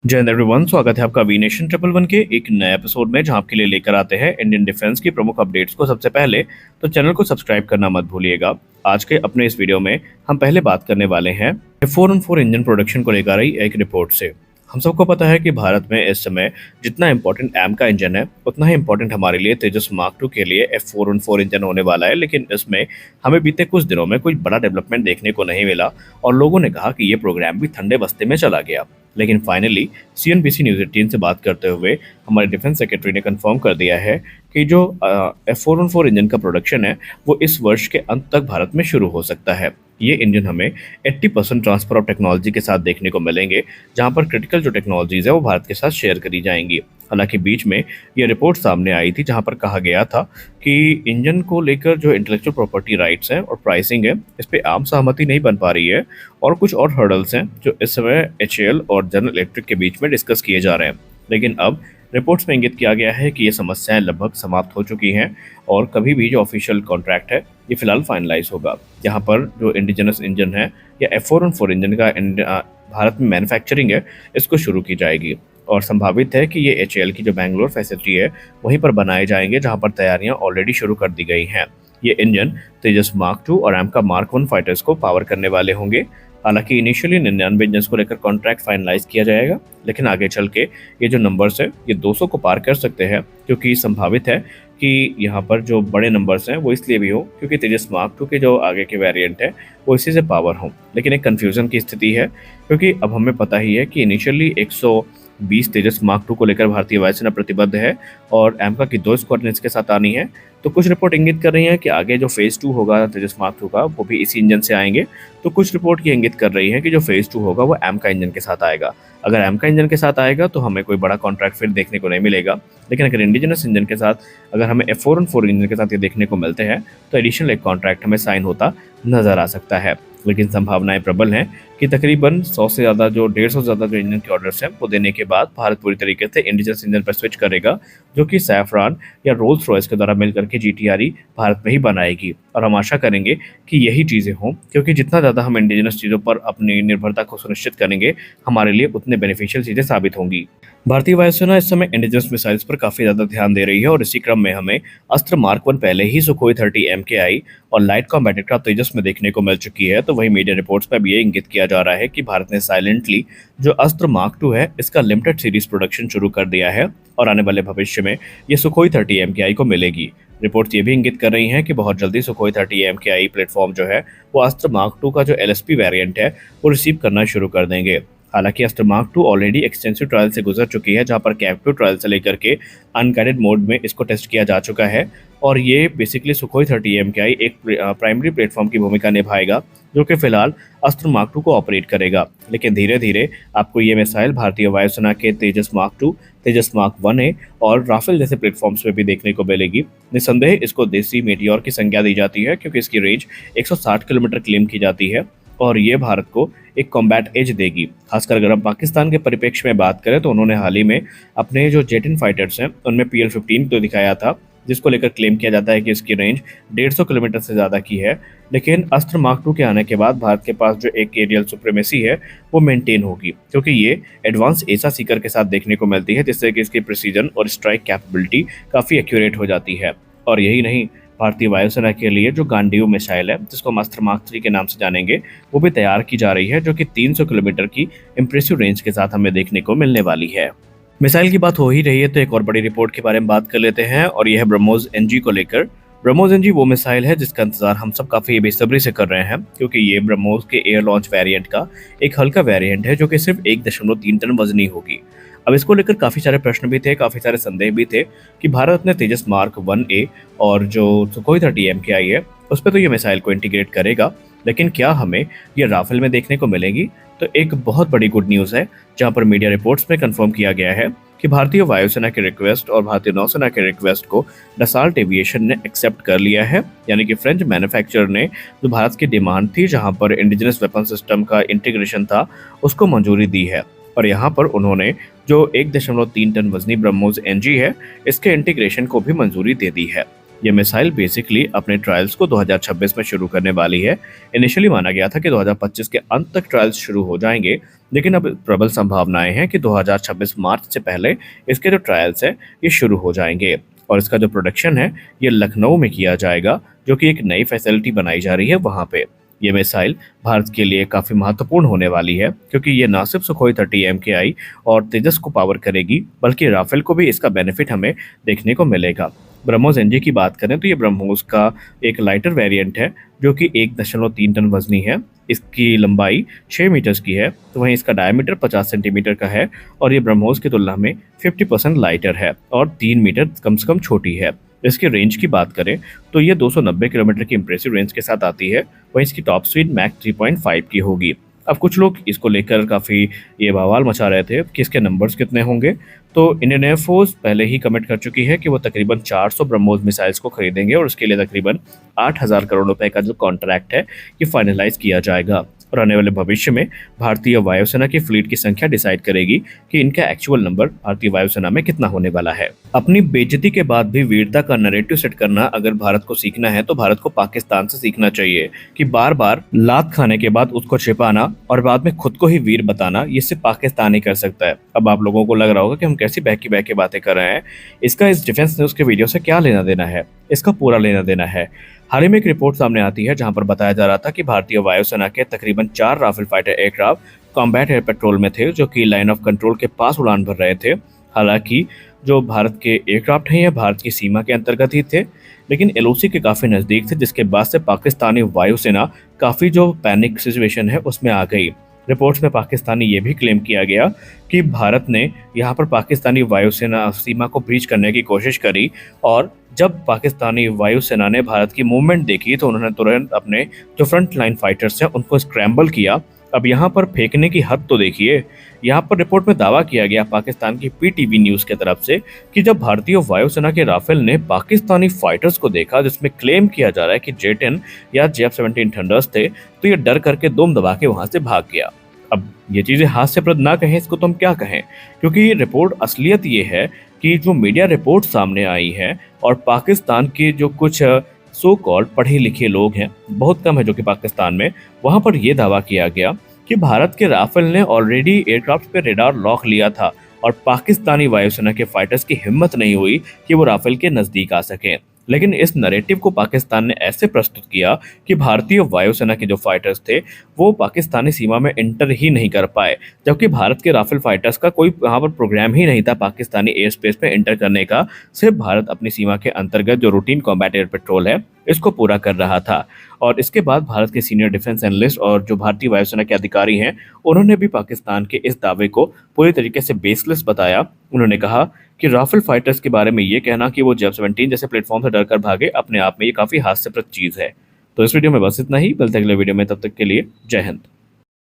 जय हिंद एवरीवन, स्वागत है आपका वी नेशन ट्रिपल वन के एक नए एपिसोड में, जहां आपके लिए लेकर आते हैं इंडियन डिफेंस की प्रमुख अपडेट्स को सबसे पहले। तो चैनल को सब्सक्राइब करना मत भूलिएगा। आज के अपने इस वीडियो में हम पहले बात करने वाले हैं F414 इंजन प्रोडक्शन को लेकर आई एक रिपोर्ट से। हम सबको पता है कि भारत में इस समय जितना इंपॉर्टेंट एम का इंजन है, उतना ही इंपॉर्टेंट हमारे लिए तेजस मार्क टू के लिए F414 इंजन होने वाला है। लेकिन इसमें हमें बीते कुछ दिनों में कोई बड़ा डेवलपमेंट देखने को नहीं मिला और लोगों ने कहा कि ये प्रोग्राम भी ठंडे बस्ते में चला गया। लेकिन फाइनली CNBC न्यूज़ 18 से बात करते हुए हमारे डिफेंस सेक्रेटरी ने कंफर्म कर दिया है कि जो F414 इंजन का प्रोडक्शन है वो इस वर्ष के अंत तक भारत में शुरू हो सकता है। ये इंजन हमें 80% ट्रांसफर ऑफ टेक्नोलॉजी के साथ देखने को मिलेंगे, जहां पर क्रिटिकल जो टेक्नोलॉजीज है वो भारत के साथ शेयर करी जाएंगी। हालांकि बीच में ये रिपोर्ट सामने आई थी जहां पर कहा गया था कि इंजन को लेकर जो इंटेलेक्चुअल प्रॉपर्टी राइट्स हैं और प्राइसिंग है, इस पे आम सहमति नहीं बन पा रही है और कुछ और हर्डल्स हैं जो इस समय HAL और जनरल इलेक्ट्रिक के बीच में डिस्कस किए जा रहे हैं। लेकिन अब रिपोर्ट्स में इंगित किया गया है कि ये समस्याएं लगभग समाप्त हो चुकी हैं और कभी भी जो ऑफिशियल कॉन्ट्रैक्ट है ये फिलहाल फाइनलाइज होगा, जहां पर जो इंडिजिनस इंजन है या F414 इंजन का भारत में मैन्युफैक्चरिंग है इसको शुरू की जाएगी। और संभावित है कि ये HAL की जो बैंगलोर फैसिलिटी है वहीं पर बनाए जाएंगे, जहां पर तैयारियां ऑलरेडी शुरू कर दी गई हैं। ये इंजन तेजस मार्क टू और एम का मार्क 1 फाइटर्स को पावर करने वाले होंगे। हालांकि इनिशियली 99 इंजन को लेकर कॉन्ट्रैक्ट फाइनलाइज किया जाएगा, लेकिन आगे चल के ये जो नंबर्स है ये 200 को पार कर सकते हैं, क्योंकि संभावित है कि यहाँ पर जो बड़े नंबर्स हैं वो इसलिए भी हो क्योंकि तेजस मार्क टू के जो आगे के वेरिएंट है वो इसी से पावर हों। लेकिन एक कन्फ्यूजन की स्थिति है, क्योंकि अब हमें पता ही है कि इनिशियली 120 तेजस मार्क टू को लेकर भारतीय वायुसेना प्रतिबद्ध है और एमका की 2 स्क्वाड्रन इसके साथ आनी है। तो कुछ रिपोर्ट इंगित कर रही हैं कि आगे जो फेज़ 2 होगा तेजस मार्क टू का वो भी इसी इंजन से आएंगे। तो कुछ रिपोर्ट ये इंगित कर रही है कि जो फेज़ 2 होगा वो एम का इंजन के साथ आएगा। अगर एम का इंजन के साथ आएगा तो हमें कोई बड़ा कॉन्ट्रैक्ट फिर देखने को नहीं मिलेगा, लेकिन अगर इंडिजिनस इंजन के साथ अगर हमें F414 इंजन के साथ ये देखने को मिलते हैं तो एडिशनल एक कॉन्ट्रैक्ट हमें साइन होता नजर आ सकता है। लेकिन संभावनाएं प्रबल हैं कि तकरीबन 100 से ज़्यादा जो 150 से ज़्यादा जो इंजन के ऑर्डर्स हैं वो देने के बाद भारत पूरी तरीके से इंडिजिनस इंजन पर स्विच करेगा, जो कि सैफरान या रोल्स रॉयस के द्वारा मिलकर के GTRE भारत में ही बनाएगी। और हम आशा करेंगे कि यही चीज़ें हों, क्योंकि जितना ज़्यादा हम इंडिजिनस चीज़ों पर अपनी निर्भरता को सुनिश्चित करेंगे हमारे लिए उतने बेनिफिशियल चीज़ें साबित होंगी। भारतीय वायुसेना इस समय इंडिजिनस मिसाइल्स पर काफ़ी ज़्यादा ध्यान दे रही है और इसी क्रम में हमें अस्त्र मार्क 1 पहले ही सुखोई 30 MKI और लाइट कॉम्बैट एयरक्राफ्ट तेजस में देखने को मिल चुकी है। तो वही मीडिया रिपोर्ट्स पर भी ये इंगित किया जा रहा है कि भारत ने साइलेंटली जो अस्त्र मार्क 2 है इसका लिमिटेड सीरीज प्रोडक्शन शुरू कर दिया है और आने वाले भविष्य में ये सुखोई 30 MKI को मिलेगी। रिपोर्ट्स ये भी इंगित कर रही हैं कि बहुत जल्दी सुखोई 30 MKI प्लेटफॉर्म जो है वो अस्त्र मार्क 2 का जो LSP वेरिएंट है वो रिसीव करना शुरू कर देंगे। हालांकि अस्त्र मार्क 2 ऑलरेडी एक्सटेंसिव ट्रायल से गुजर चुकी है, जहां पर कैप्टिव ट्रायल से लेकर के अनगाइडेड मोड में इसको टेस्ट किया जा चुका है और ये बेसिकली सुखोई 30 MKI एक प्राइमरी प्लेटफॉर्म की भूमिका निभाएगा, जो कि फिलहाल अस्त्र मार्क 2 को ऑपरेट करेगा। लेकिन धीरे धीरे आपको ये मिसाइल भारतीय वायुसेना के तेजस मार्क 2, तेजस मार्क 1A और राफेल जैसे प्लेटफॉर्म्स पे भी देखने को मिलेगी। निसंदेह इसको देसी मेटियोर की संज्ञा दी जाती है, क्योंकि इसकी रेंज 160 किलोमीटर क्लेम की जाती है और ये भारत को एक कॉम्बैट एज देगी। खासकर अगर हम पाकिस्तान के परिप्रेक्ष्य में बात करें तो उन्होंने हाल ही में अपने जो जेट फाइटर्स हैं उनमें PL-15 तो दिखाया था, जिसको लेकर क्लेम किया जाता है कि इसकी रेंज 150 किलोमीटर से ज़्यादा की है। लेकिन अस्त्र मार्क 2 के आने के बाद भारत के पास जो एक एरियल सुप्रीमेसी है वो मेंटेन होगी, क्योंकि ये एडवांस एसा सीकर के साथ देखने को मिलती है, जिससे कि इसकी प्रिसीजन और स्ट्राइक कैपेबिलिटी काफ़ी एक्यूरेट हो जाती है। और यही नहीं, भारतीय वायुसेना के लिए जो गांडीव मिसाइल है, जिसको हम अस्त्र मार्क 3 के नाम से जानेंगे, वो भी तैयार की जा रही है, जो कि 300 किलोमीटर की इंप्रेसिव रेंज के साथ हमें देखने को मिलने वाली है। मिसाइल की बात हो ही रही है तो एक और बड़ी रिपोर्ट के बारे में बात कर लेते हैं और यह है ब्रह्मोस NG को लेकर। ब्रह्मोस NG वो मिसाइल है जिसका इंतजार हम सब काफ़ी बेसब्री से कर रहे हैं, क्योंकि ये ब्रह्मोस के एयर लॉन्च वेरिएंट का एक हल्का वेरिएंट है जो कि सिर्फ 1.3 टन वजनी होगी। अब इसको लेकर काफ़ी सारे प्रश्न भी थे, काफ़ी सारे संदेह भी थे कि भारत अपने तेजस मार्क 1A और जो सुखोई 30 MKI है उस पर तो ये मिसाइल को इंटीग्रेट करेगा, लेकिन क्या हमें ये राफेल में देखने को मिलेगी? तो एक बहुत बड़ी गुड न्यूज़ है, जहां पर मीडिया रिपोर्ट्स में कंफर्म किया गया है कि भारतीय वायुसेना के रिक्वेस्ट और भारतीय नौसेना के रिक्वेस्ट को डसाल्ट एविएशन ने एक्सेप्ट कर लिया है। यानी कि फ्रेंच मैन्युफैक्चरर ने जो भारत की डिमांड थी, जहां पर इंडिजिनस वेपन सिस्टम का इंटीग्रेशन था, उसको मंजूरी दी है और यहाँ पर उन्होंने जो 1.3 टन वजनी ब्रह्मोस NG है इसके इंटीग्रेशन को भी मंजूरी दे दी है। ये मिसाइल बेसिकली अपने ट्रायल्स को 2026 में शुरू करने वाली है। इनिशियली माना गया था कि 2025 के अंत तक ट्रायल्स शुरू हो जाएंगे, लेकिन अब प्रबल संभावनाएं हैं कि 2026 मार्च से पहले इसके जो ट्रायल्स हैं ये शुरू हो जाएंगे। और इसका जो प्रोडक्शन है ये लखनऊ में किया जाएगा, जो कि एक नई फैसिलिटी बनाई जा रही है वहाँ पे। ये मिसाइल भारत के लिए काफ़ी महत्वपूर्ण होने वाली है, क्योंकि ये ना सिर्फ सुखोई 30 MKI और तेजस को पावर करेगी, बल्कि राफेल को भी इसका बेनिफिट हमें देखने को मिलेगा। ब्रह्मोस एनजी की बात करें तो ये ब्रह्मोस का एक लाइटर वेरिएंट है, जो कि 1.3 टन वजनी है। इसकी लंबाई 6 मीटर्स की है, तो वहीं इसका डायमीटर 50 सेंटीमीटर का है, और ये ब्रह्मोस की तुलना में 50% लाइटर है और 3 मीटर कम से कम छोटी है। इसकी रेंज की बात करें तो ये 290 किलोमीटर की इंप्रेसिव रेंज के साथ आती है। वहीं इसकी टॉप स्पीड मैक 3.5 की होगी। अब कुछ लोग इसको लेकर काफ़ी ये बवाल मचा रहे थे कि इसके नंबर्स कितने होंगे। तो इंडियन एयरफोर्स पहले ही कमिट कर चुकी है कि वो तकरीबन 400 ब्रह्मोस मिसाइल्स को खरीदेंगे, और उसके लिए तकरीबन 8,000 करोड़ रुपए का जो कॉन्ट्रैक्ट है ये फाइनलाइज किया जाएगा। और आने वाले भविष्य में भारतीय वायुसेना की फ्लीट की संख्या डिसाइड करेगी कि इनका एक्चुअल नंबर भारतीय वायुसेना में कितना होने वाला है। अपनी बेइज्जती के बाद भी वीरता का नैरेटिव सेट करना अगर भारत को सीखना है तो भारत को पाकिस्तान से सीखना चाहिए कि बार बार लात खाने के बाद उसको छिपाना और बाद में खुद को ही वीर बताना, ये सिर्फ पाकिस्तान ही कर सकता है। अब आप लोगों को लग रहा होगा कि हम कैसी बहकी बहकी बातें कर रहे हैं, इसका इस डिफेंस न्यूज के वीडियो से क्या लेना देना है? इसका पूरा लेना देना है। हाल ही में एक रिपोर्ट सामने आती है जहां पर बताया जा रहा था कि भारतीय वायुसेना के तकरीबन 4 Rafale fighter aircraft combat air patrol में थे, जो कि लाइन ऑफ कंट्रोल के पास उड़ान भर रहे थे। हालांकि जो भारत के एयरक्राफ्ट हैं ये भारत की सीमा के अंतर्गत ही थे, लेकिन LOC के काफ़ी नज़दीक थे, जिसके बाद से पाकिस्तानी वायुसेना काफ़ी जो पैनिक सिचुएशन है उसमें आ गई। रिपोर्ट्स में पाकिस्तानी ये भी क्लेम किया गया कि भारत ने यहाँ पर पाकिस्तानी वायुसेना सीमा को ब्रीच करने की कोशिश करी, और जब पाकिस्तानी वायुसेना ने भारत की मूवमेंट देखी तो उन्होंने तुरंत अपने जो फ्रंट लाइन फाइटर्स हैं उनको स्क्रैम्बल किया। अब यहाँ पर फेंकने की हद तो देखिए। यहाँ पर रिपोर्ट में दावा किया गया पाकिस्तान की PTV न्यूज़ की तरफ से कि जब भारतीय वायुसेना के राफेल ने पाकिस्तानी फाइटर्स को देखा, जिसमें क्लेम किया जा रहा है कि J-10 या J-17 थंडर्स थे, तो ये डर करके दुम दबा के वहां से भाग गया। अब ये चीज़ें हास्यप्रद ना कहें इसको तो हम क्या कहें, क्योंकि रिपोर्ट असलियत ये है कि जो मीडिया रिपोर्ट सामने आई है और पाकिस्तान के जो कुछ सो कॉल्ड पढ़े लिखे लोग हैं, बहुत कम है जो कि पाकिस्तान में, वहां पर यह दावा किया गया कि भारत के राफेल ने ऑलरेडी एयरक्राफ्ट पे रेडार लॉक लिया था और पाकिस्तानी वायुसेना के फाइटर्स की हिम्मत नहीं हुई कि वो राफेल के नजदीक आ सकें। लेकिन इस नैरेटिव को पाकिस्तान ने ऐसे प्रस्तुत किया कि भारतीय वायुसेना के जो फाइटर्स थे वो पाकिस्तानी सीमा में एंटर ही नहीं कर पाए, जबकि भारत के राफेल फाइटर्स का कोई वहाँ पर प्रोग्राम ही नहीं था पाकिस्तानी एयर स्पेस में एंटर करने का। सिर्फ भारत अपनी सीमा के अंतर्गत जो रूटीन कॉम्बैट एयर पेट्रोल है इसको पूरा कर रहा था। और इसके बाद भारत के सीनियर डिफेंस एनालिस्ट और जो भारतीय वायुसेना के अधिकारी हैं, उन्होंने भी पाकिस्तान के इस दावे को पूरी तरीके से बेसलेस बताया। उन्होंने कहा कि राफेल फाइटर्स के बारे में ये कहना कि वो J-17 जैसे प्लेटफॉर्म से डरकर भागे, अपने आप में ये काफ़ी हास्यप्रद चीज़ है। तो इस वीडियो में बस इतना ही, मिलते हैं अगले वीडियो में, तब तक के लिए जय हिंद।